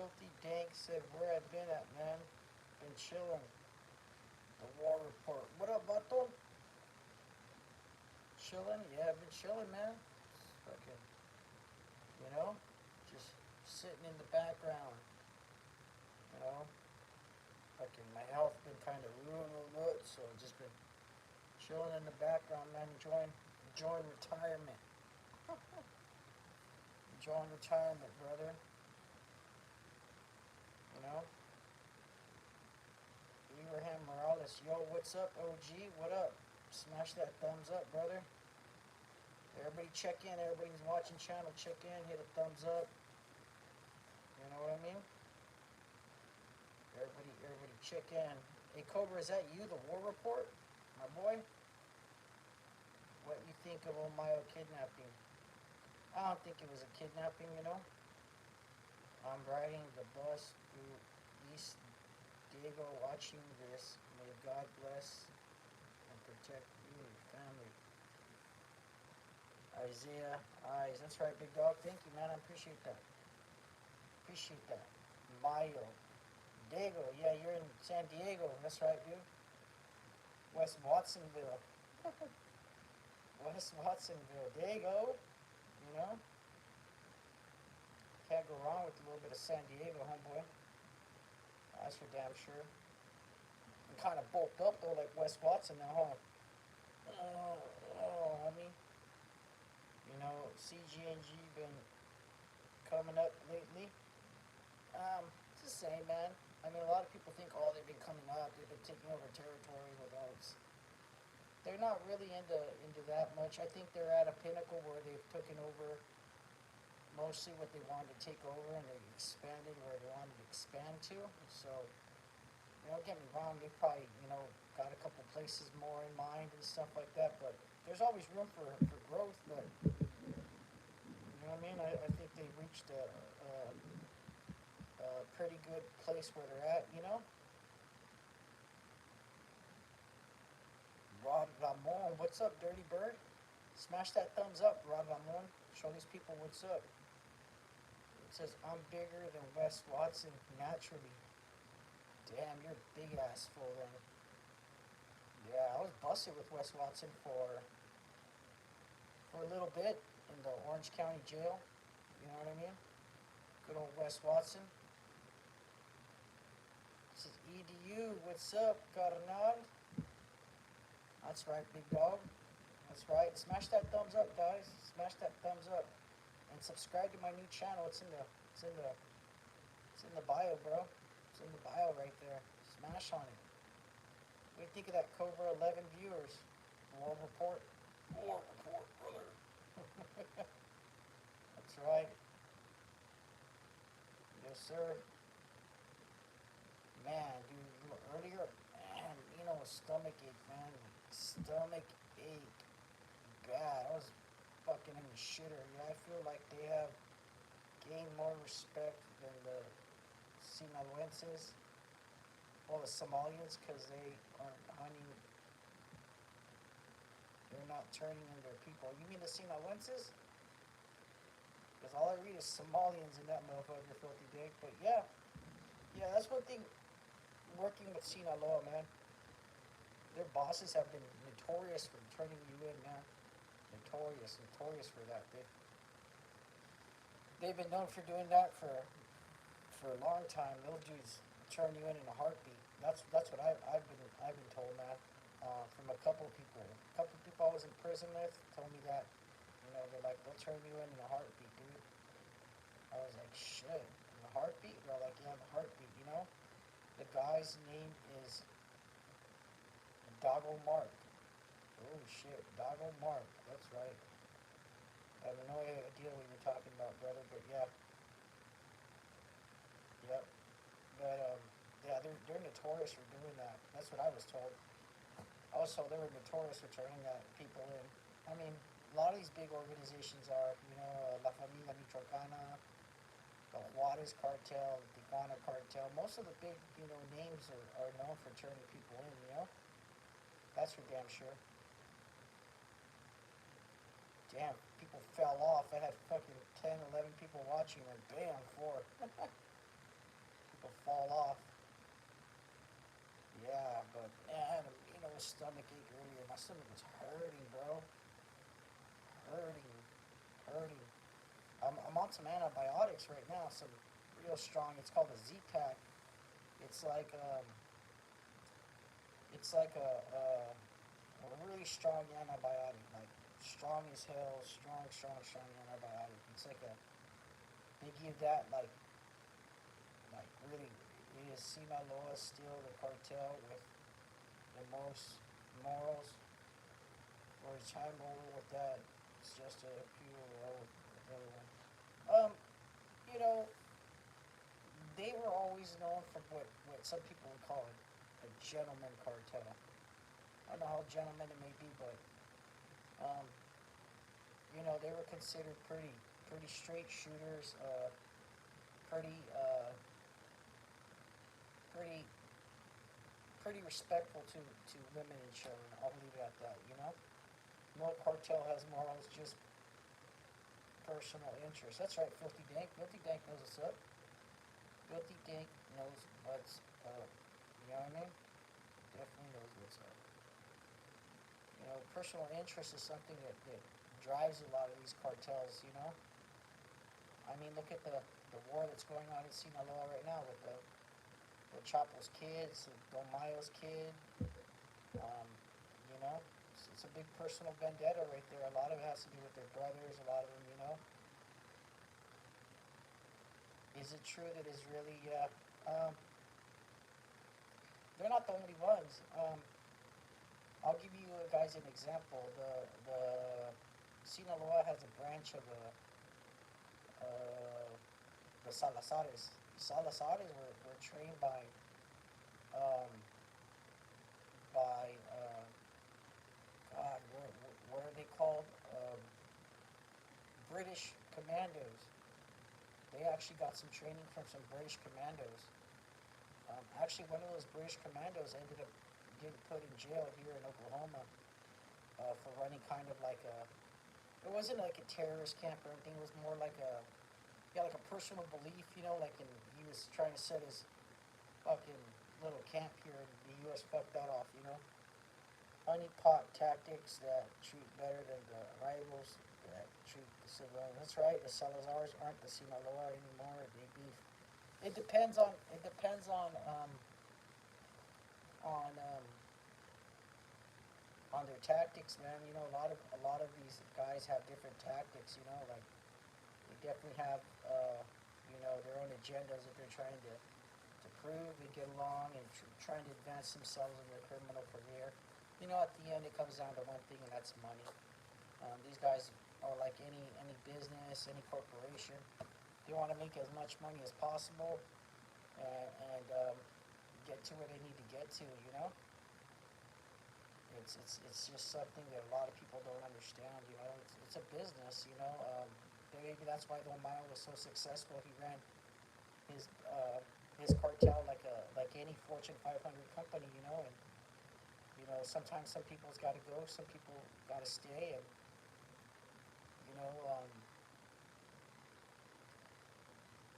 Filthy Dank said, where I've been at, man. Been chilling. The war report. What up, Bato? Chilling? Yeah, I've been chilling, man. Fucking, you know, just sitting in the background. You know, fucking my health been kind of ruined a little bit, so just been chilling in the background, man. Enjoying retirement. Enjoying retirement, brother. You know, Abraham Morales. Yo, what's up, OG? What up? Smash that thumbs up, brother. Everybody check in. Everybody's watching channel. Check in. Hit a thumbs up. You know what I mean? Everybody check in. Hey, Cobra, is that you, the war report? My boy? What you think of Omayo kidnapping? I don't think it was a kidnapping, you know? I'm riding the bus through East Diego watching this. May God bless and protect you and your family. Isaiah Eyes. That's right, big dog. Thank you, man. I appreciate that. Appreciate that. Mayo. Diego. Yeah, you're in San Diego. That's right, dude. West Watsonville. West Watsonville. There you go. You know? Can't go wrong with a little bit of San Diego, homeboy. That's for damn sure. I'm kind of bulked up, though, like Wes Watson now, huh? Homie. You know, CG&G been coming up lately. It's the same, man. I mean, a lot of people think, oh, they've been coming up, they've been taking over territory with us. They're not really into that much. I think they're at a pinnacle where they've taken over mostly what they wanted to take over, and they expanded where they wanted to expand to. So, you know, don't get me wrong, they probably, you know, got a couple places more in mind and stuff like that, but there's always room for growth, but, you know what I mean? I think they've reached a pretty good place where they're at, you know? Rod Ramon, what's up, Dirty Bird? Smash that thumbs up, Rod Ramon. Show these people what's up. It says, I'm bigger than Wes Watson naturally. Damn, you're big ass full then. Yeah, I was busted with Wes Watson for a little bit in the Orange County jail. You know what I mean? Good old Wes Watson. This is EDU. What's up, carnal? That's right, big dog. That's right. Smash that thumbs up, guys. Smash that thumbs up, and subscribe to my new channel. It's in the bio, bro. It's in the bio right there. Smash on it. What do you think of that Cobra 11 viewers? War report. War report, brother. That's right. Yes, sir. Man, dude, earlier, man, you know, stomach ache, man. Stomach ache. Bad. I was fucking in the shitter. Yeah, I feel like they have gained more respect than the Sinaloenses, well, the Somalians, because they aren't hunting. They're not turning in their people. You mean the Sinaloenses? Because all I read is Somalians in that motherfucker, filthy dick. But yeah, that's one thing. Working with Sinaloa, man, their bosses have been notorious for turning you in, man. Notorious for that. They've been known for doing that for a long time. Those dudes turn you in a heartbeat. That's what I've been told, man. From a couple of people. A couple of people I was in prison with told me that. You know, they're like, they'll turn you in a heartbeat, dude. I was like, shit, in a heartbeat? They're like, yeah, the heartbeat, you know? The guy's name is Doggo Mark. Oh shit, Doggo Mark. That's right. I have no idea what you're talking about, brother, but yeah. Yep. But yeah, they're notorious for doing that. That's what I was told. Also, they were notorious for turning people in. I mean, a lot of these big organizations are, you know, La Familia Michoacana, the Juarez Cartel, the Tijuana Cartel. Most of the big, you know, names are known for turning people in, you know? That's for damn sure. Damn, people fell off. I had fucking 10, 11 people watching, and bam, 4. people fall off. Yeah, but man, a stomach ache earlier. My stomach was hurting, bro. Hurting, hurting. I'm on some antibiotics right now. Some real strong. It's called a Z-Pack. It's like um, it's like a really strong antibiotic, like strong as hell, strong antibiotic. It's like a they give that like really. It is Sinaloa still the cartel with the most morals. For his time over with that, it's just a pure roll with everyone. Um, you know, they were always known for what some people would call a gentleman cartel. I don't know how gentleman it may be, but um, they were considered pretty straight shooters, pretty pretty pretty respectful to women and children. I'll leave it at that. No cartel has morals, just personal interest. That's right, Filthy Dank. Filthy Dank knows what's up. Filthy Dank knows what's up. You know what I mean? Definitely knows what's up. Personal interest is something that drives a lot of these cartels. I mean, look at the war that's going on in Sinaloa right now with Chapo's kids, Don Mayo's kid. Um, it's a big personal vendetta right there. A lot of it has to do with their brothers. A lot of them. Is it true that Israeli? Yeah. They're not the only ones. I'll give you guys an example. The Sinaloa has a branch of uh, the Salazares. Salazares were trained um, by God, what are they called? British commandos. They actually got some training from some British commandos. Actually, one of those British commandos ended up getting put in jail here in Oklahoma for running kind of like a. It wasn't like a terrorist camp or anything. It was more like like a personal belief, like he was trying to set his fucking little camp here, and the U.S. fucked that off. Honeypot tactics that treat better than the rivals that treat the civilians. That's right. The Salazars aren't the Sinaloa anymore. They beef. It depends on on their tactics, man. A lot of these guys have different tactics. Like they definitely have their own agendas that they're trying to prove and get along and trying to advance themselves in their criminal career. At the end, it comes down to one thing, and that's money. These guys are like any business, any corporation. They want to make as much money as possible and get to where they need to get to. It's just something that a lot of people don't understand. It's a business. Maybe that's why Don Mayo was so successful. He ran his his cartel like any Fortune 500 company. And sometimes some people's got to go, some people got to stay, and you know, um,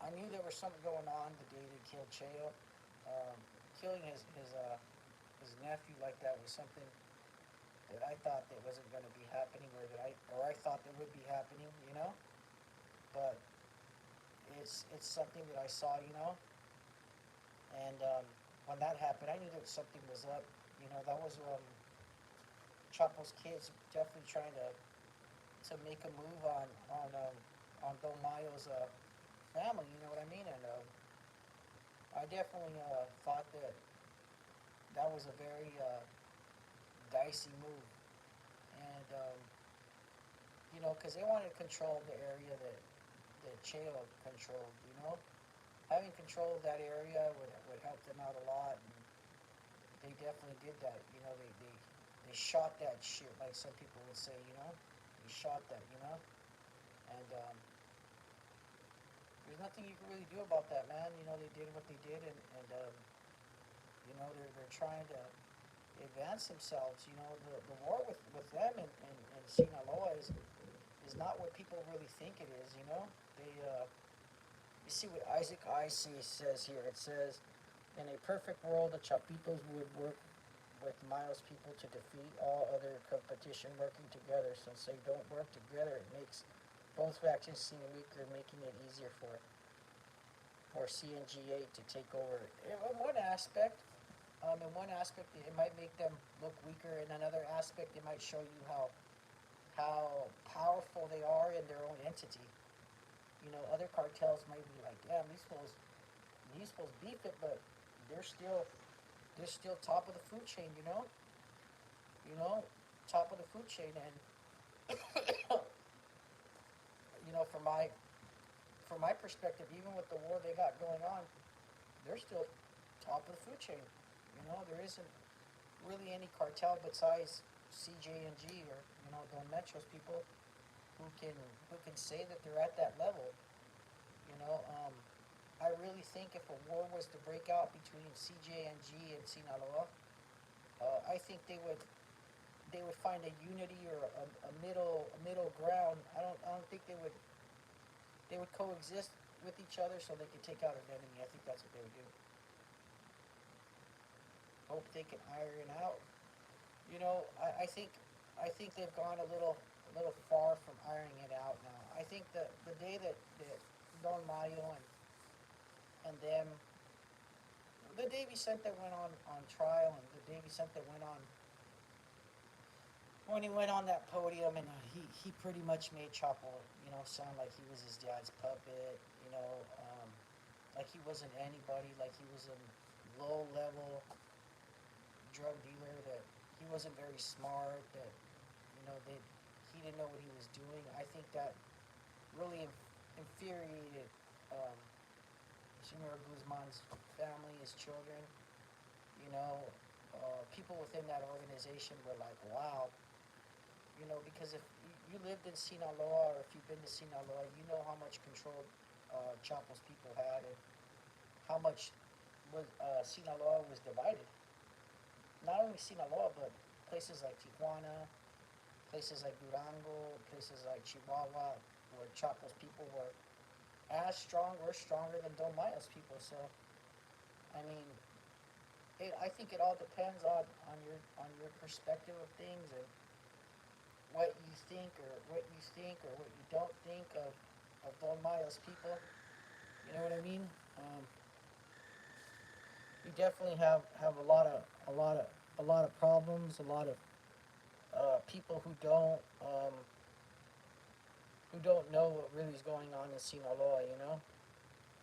I knew there was something going on the day they killed Cheo. Killing his nephew like that was something that I thought that wasn't going to be happening, or I thought that would be happening. But it's something that I saw. And when that happened, I knew that something was up. That was Chapo's kids definitely trying to make a move on Don Mayo's family. You know what I mean? And I definitely thought that was a very dicey move, and because they wanted to control the area that Cheo controlled. Having control of that area would help them out a lot. And they definitely did that. They shot that shit, like some people would say. They shot that. And there's nothing you can really do about that, man. They did what they did, and they're trying to advance themselves. The war with them and Sinaloa is not what people really think it is. They see what Isaac Icey says here. It says, in a perfect world, the Chapitos would work with Miles people to defeat all other competition working together. Since they don't work together, it makes both factions seem weaker, making it easier for CNGA to take over. In one aspect, it might make them look weaker. In another aspect, it might show you how powerful they are in their own entity. You know, other cartels might be like, damn, these fools beef it, but they're still top of the food chain. You know, top of the food chain, and from my perspective, even with the war they got going on, they're still top of the food chain. You know, there isn't really any cartel besides CJ&G or Don Metro's people who can say that they're at that level. You know, I really think if a war was to break out between CJ&G and Sinaloa, I think they would find a unity or a middle ground. I don't think they would coexist with each other so they could take out an enemy. I think that's what they would do. Hope they can iron out. You know, I think they've gone a little far from ironing it out now. I think that the day that Don Mario and them, the day Vicente went on trial, and the day Vicente went on, when he went on that podium, and he pretty much made Chapo, sound like he was his dad's puppet, like he wasn't anybody, like he was a low level drug dealer, that he wasn't very smart, that he didn't know what he was doing. I think that really infuriated Senor Guzman's family, his children. People within that organization were like, wow. Because if you lived in Sinaloa, or if you've been to Sinaloa, you know how much control Chapo's people had, and how much Sinaloa was divided. Not only Sinaloa, but places like Tijuana, places like Durango, places like Chihuahua, where Chapo's people were as strong or stronger than Don Mayo's people. So, I mean, I think it all depends on your perspective of things, and what you think or what you don't think of Don Mayo's people. You know what I mean? We definitely have a lot of problems, a lot of people who don't know what really is going on in Sinaloa.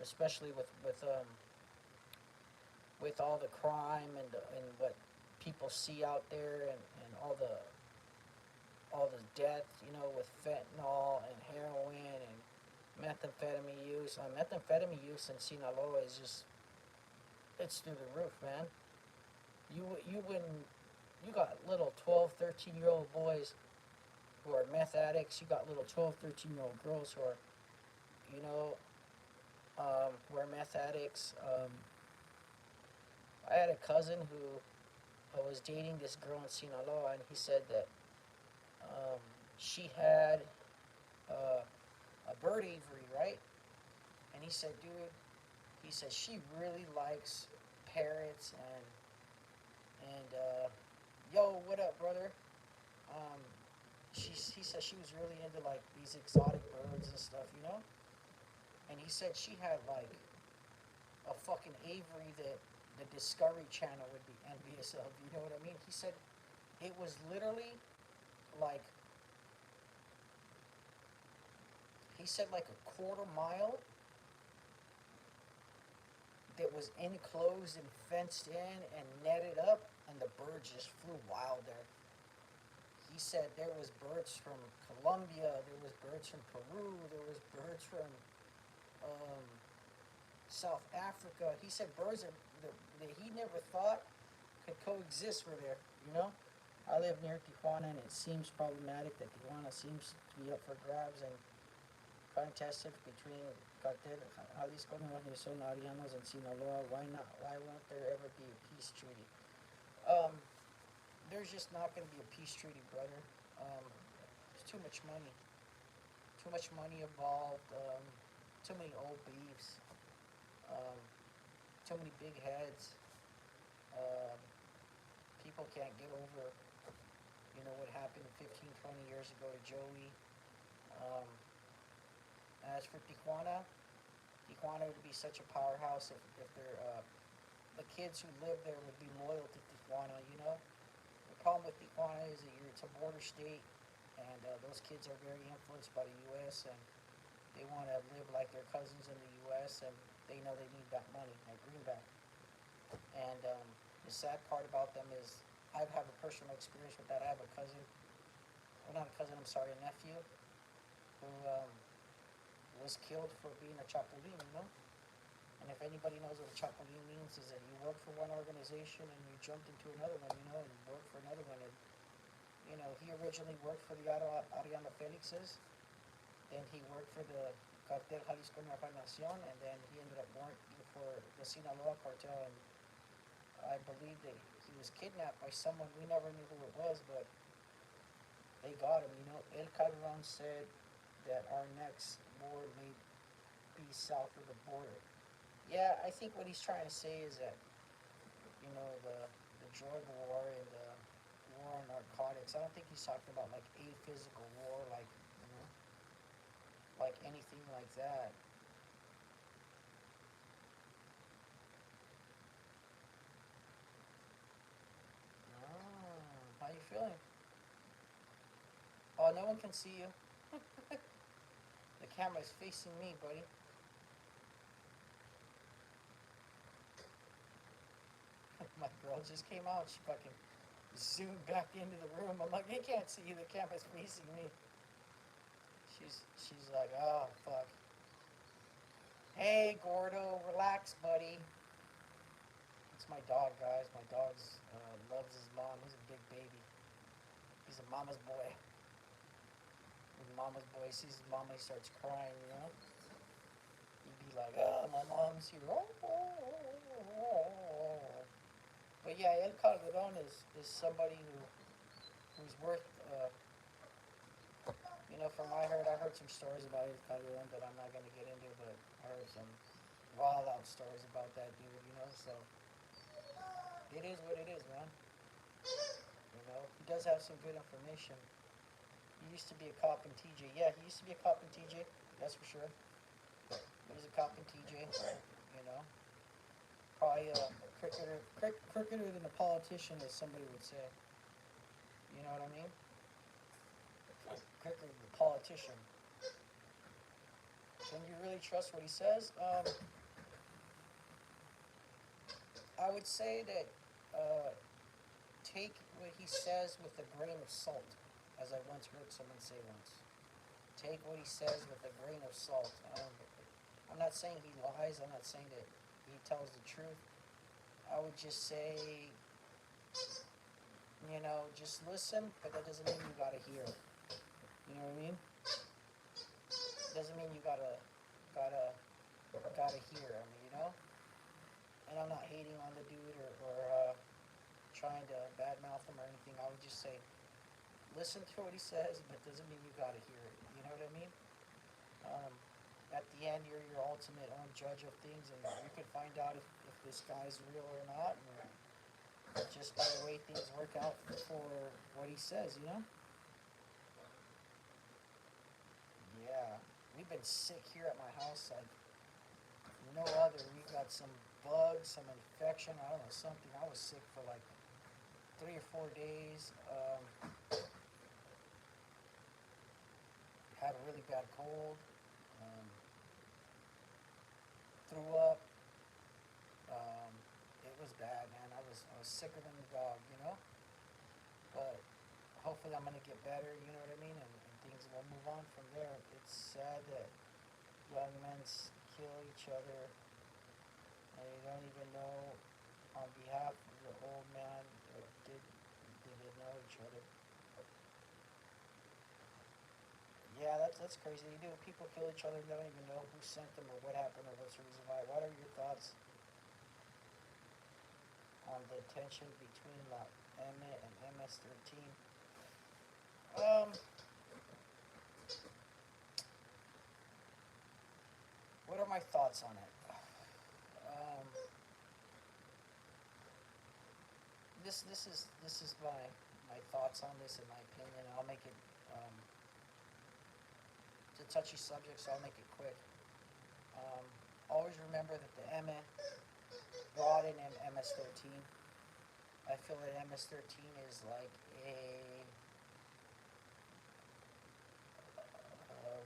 Especially with all the crime and what people see out there, and all the death, with fentanyl and heroin and methamphetamine use. Methamphetamine use in Sinaloa is just, it's through the roof, man. You got little 12, 13-year-old boys who are meth addicts. You got little 12, 13-year-old girls who are, who are meth addicts. I had a cousin who was dating this girl in Sinaloa, and he said that she had a bird aviary, right? And he said, dude, she really likes parrots, and yo, what up, brother? He said she was really into like these exotic birds and stuff, And he said she had like a fucking aviary that the Discovery Channel would be envious of. You know what I mean? He said it was literally like, like a quarter mile that was enclosed and fenced in and netted up, and the birds just flew wild there. He said there was birds from Colombia, there was birds from Peru, there was birds from South Africa. He said birds that he never thought could coexist were there. I live near Tijuana, and it seems problematic that Tijuana seems to be up for grabs and contested between Cartel Jalisco Nuevos Arianos and Sinaloa. Why not? Why won't there ever be a peace treaty? There's just not going to be a peace treaty, brother. There's too much money involved. too many old beefs, um, too many big heads. Um, People can't get over, what happened 15, 20 years ago to Joey. Um, as for Tijuana would be such a powerhouse if the kids who live there would be loyal to Tijuana. The problem with Tijuana is that it's a border state, and those kids are very influenced by the U.S., and they want to live like their cousins in the U.S., and they know they need that money, that greenback. And the sad part about them is I have a personal experience with that. I have a cousin, well, not a cousin, I'm sorry, a nephew, who was killed for being a chapulín. And if anybody knows what a chapulín means, is that you work for one organization and you jumped into another one, and work for another one. And, he originally worked for the Ariana Felixes, then he worked for the Cartel Jalisco Nueva Nación, and then he ended up working for the Sinaloa cartel. And I believe that he was kidnapped by someone. We never knew who it was, but they got him. El Calderon said that our next war may be south of the border. Yeah, I think what he's trying to say is that, the drug war and the war on narcotics, I don't think he's talking about like a physical war, like anything like that. How you feeling? Oh, no one can see you. The camera's facing me, buddy. My girl just came out. She fucking zoomed back into the room. I'm like, they can't see you. The camera's facing me. She's like, oh fuck. Hey, Gordo, relax, buddy. It's my dog, guys. My dog loves his mom. He's a big baby. He's a mama's boy. When mama's boy sees his mama, he starts crying. He'd be like, oh, my mom's here. But yeah, El Calderon is somebody who's worth, from what I heard some stories about El Calderon that I'm not going to get into, but I heard some wild out stories about that dude. So it is what it is, man. He does have some good information. He used to be a cop in TJ. Yeah, he used to be a cop in TJ, that's for sure. He was a cop in TJ, Probably a cricketer than a politician, as somebody would say. You know what I mean? Cricketer than a politician. Can you really trust what he says? I would say that take what he says with a grain of salt, as I once heard someone say once. Take what he says with a grain of salt. I'm not saying he lies. I'm not saying that he tells the truth. I would just say, just listen, but that doesn't mean you gotta hear. You know what I mean? It doesn't mean you gotta hear. And I'm not hating on the dude or trying to badmouth him or anything. I would just say, listen to what he says, but it doesn't mean you gotta hear it. You know what I mean? At the end, you're your ultimate own judge of things, and you can find out if this guy's real or not, and just by the way things work out for what he says. Yeah, we've been sick here at my house like no other. We got some bugs, some infection, I don't know, something. I was sick for like 3 or 4 days. Had a really bad cold. Um, Threw up. It was bad, man. I was sicker than a dog. But hopefully I'm gonna get better. You know what I mean? And things will move on from there. It's sad that young men kill each other, and you don't even know on behalf of the old man that did they know each other. Yeah, that's crazy. You do. People kill each other and don't even know who sent them or what happened or what's the reason why. What are your thoughts on the tension between La Emmett and MS-13? Um, thoughts on it. Um, this is my thoughts on this and my opinion. I'll make it. It's a touchy subject, so I'll make it quick. Um, Always remember that the MN brought in MS-13. I feel that MS-13 is um,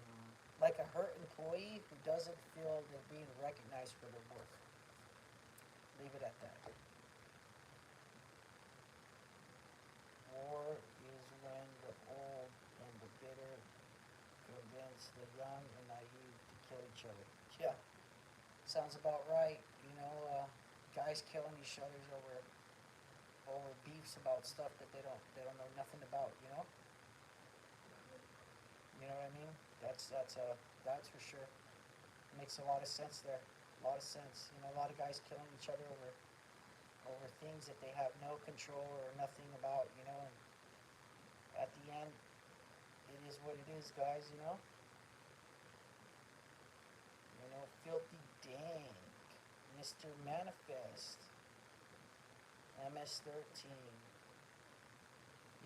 like a hurt employee who doesn't feel they're being recognized for their work. Leave it at that. War is when the old and the bitter convince the young and naive to kill each other. Yeah, sounds about right. Guys killing each other over beefs about stuff that they don't know nothing about. You know what I mean? That's for sure. Makes a lot of sense there. A lot of sense. A lot of guys killing each other over things that they have no control or nothing about. And at the end, it is what it is, guys. Filthy Dang, Mr. Manifest, MS-13.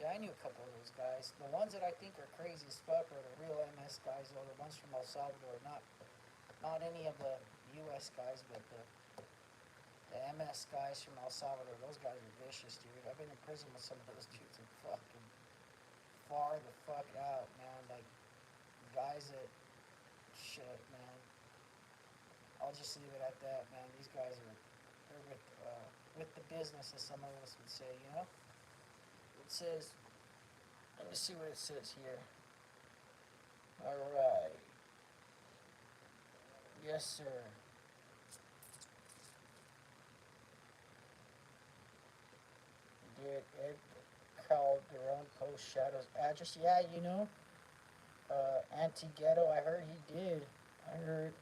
Yeah, I knew a couple of those guys. The ones that I think are crazy as fuck are the real MS guys, or the ones from El Salvador. Not any of the U.S. guys, but the MS guys from El Salvador. Those guys are vicious, dude. I've been in prison with some of those dudes and fucking far the fuck out, man. Like, guys that, shit, man. I'll just leave it at that, man. These guys they're with the business, as some of us would say, It says, let me see what it says here. Alright. Yes, sir. Did Ed Calderon post Shadow's address? Yeah, Anti-Ghetto, I heard he did. I heard,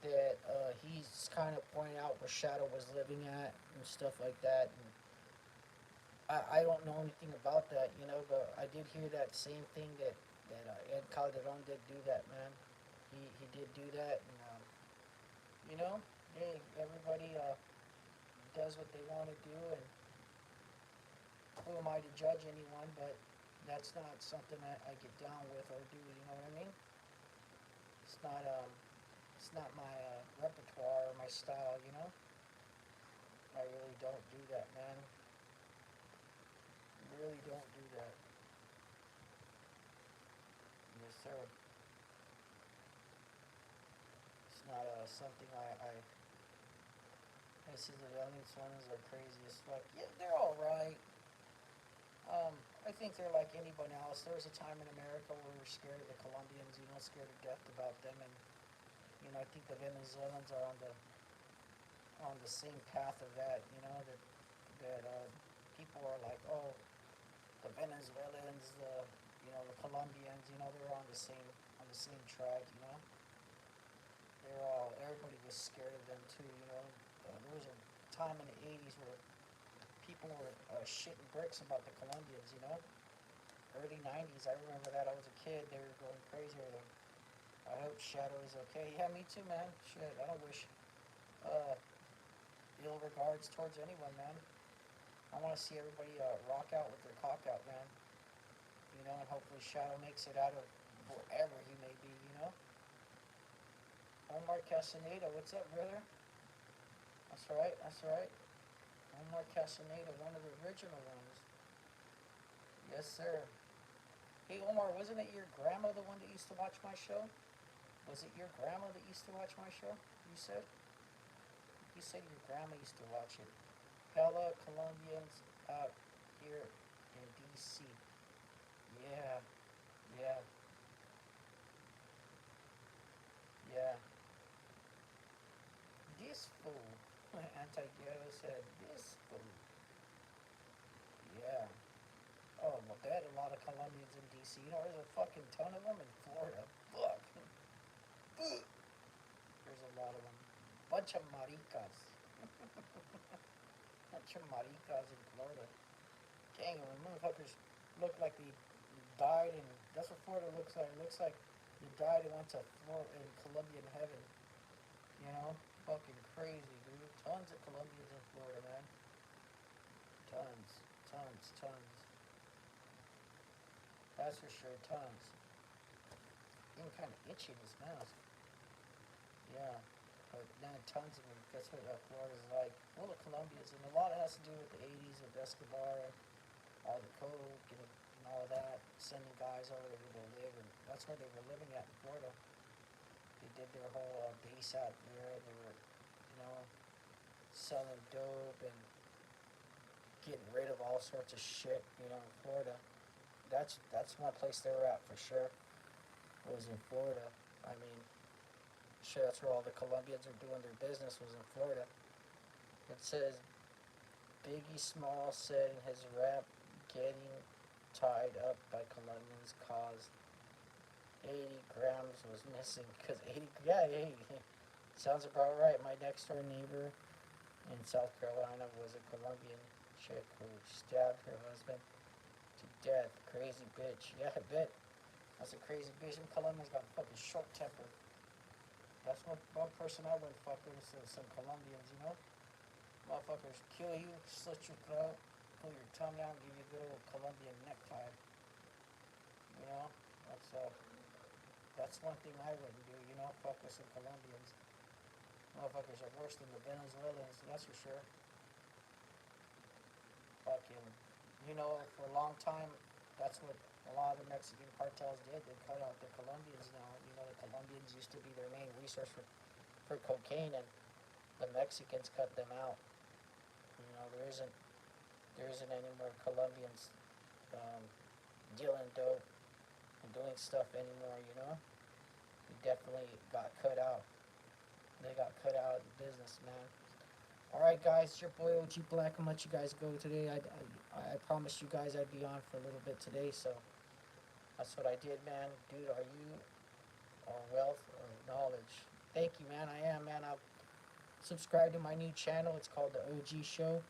that he's kind of pointing out where Shadow was living at and stuff like that. And I don't know anything about that, but I did hear that same thing that Ed Calderon did do that, man. He did do that, and hey, everybody does what they want to do, and who am I to judge anyone? But that's not something that I get down with or do. You know what I mean? It's not It's not my repertoire or my style, I really don't do that, man. Really don't do that. Yes, sir. It's not something I see the Aliens ones are crazy as fuck. Yeah, they're alright. I think they're like anyone else. There was a time in America where we were scared of the Colombians, scared to death about them, and I think the Venezuelans are on the same path of that. That people are like, oh, the Venezuelans, the Colombians, they're on the same track. Everybody was scared of them too. There was a time in the '80s where people were shitting bricks about the Colombians. Early '90s, I remember that. I was a kid. They were going crazy with them. I hope Shadow is okay. Yeah, me too, man. Shit, I don't wish ill regards towards anyone, man. I want to see everybody rock out with their cock out, man. And hopefully Shadow makes it out of wherever he may be. Omar Castaneda, what's up, brother? That's right. Omar Castaneda, one of the original ones. Yes, sir. Hey, Omar, wasn't it your grandma the one that used to watch my show? Was it your grandma that used to watch my show? You said? You said your grandma used to watch it. Hella Colombians out here in D.C. Yeah, yeah, yeah. This fool. Anti-Ghetto said, this fool. Yeah. Oh, well, they had a lot of Colombians in D.C. There's a fucking ton of them in Florida. Fuck. There's a lot of them. Bunch of maricas. Bunch of maricas in Florida. Dang, the motherfuckers look like they died, and that's what Florida looks like. It looks like they died and went to Florida in Colombian heaven. Florida, man. Tons, tons, tons. That's for sure, tons. Even kind of itchy in his mouth. Yeah, but man, tons of them. That's what Florida's like. Well, the Colombians, and a lot of it has to do with the 80s with Escobar and all the coke and all of that, sending guys over there to go live, and that's where they were living at in Florida. They did their whole base out there, and they were, selling dope and getting rid of all sorts of shit, in Florida. That's one place they were at for sure. Was in Florida. I mean, sure, that's where all the Colombians are doing their business was in Florida. It says Biggie Small said in his rap, getting tied up by Colombians caused 80 grams was missing. Because 80, yeah, 80. Sounds about right. My next door neighbor in South Carolina was a Colombian chick who stabbed her husband to death. Crazy bitch. Yeah, I bet. That's a crazy bitch. Them Colombians got fucking short temper. That's one person I wouldn't fuck with. Some Colombians. Motherfuckers kill you, slit your throat, pull your tongue out, and give you a good old Colombian necktie. You know? That's one thing I wouldn't do, fuck with some Colombians. Motherfuckers are worse than the Venezuelans, that's for sure. Fucking, for a long time, that's what a lot of the Mexican cartels did. They cut out the Colombians now. The Colombians used to be their main resource for cocaine, and the Mexicans cut them out. There isn't any more Colombians dealing dope and doing stuff anymore. They definitely got cut out. They got cut out of the business, man. Alright, guys, it's your boy OG Black. I'm gonna let you guys go today. I promised you guys I'd be on for a little bit today, so that's what I did, man. Dude, are you on wealth or knowledge? Thank you, man. I am, man. I'll subscribe to my new channel. It's called The OG Show.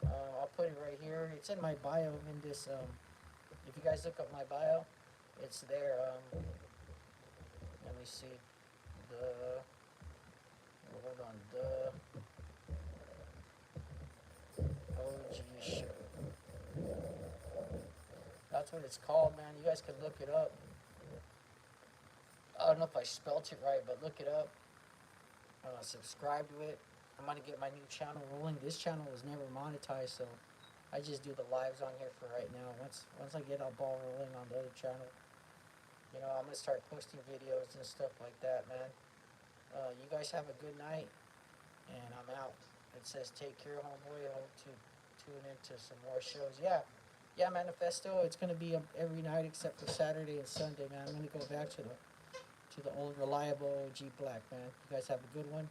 I'll put it right here. It's in my bio in this, if you guys look up my bio, it's there. Let me see. Hold on. The OG Show. That's what it's called, man. You guys can look it up. I don't know if I spelt it right, but look it up. Subscribe to it. I'm gonna get my new channel rolling. This channel was never monetized, so I just do the lives on here for right now. Once I get a ball rolling on the other channel, I'm gonna start posting videos and stuff like that, man. You guys have a good night, and I'm out. It says take care, homeboy. I hope to tune into some more shows. Yeah, Manifesto. It's gonna be every night except for Saturday and Sunday, man. I'm gonna go back to the old reliable OG Black, man. You guys have a good one.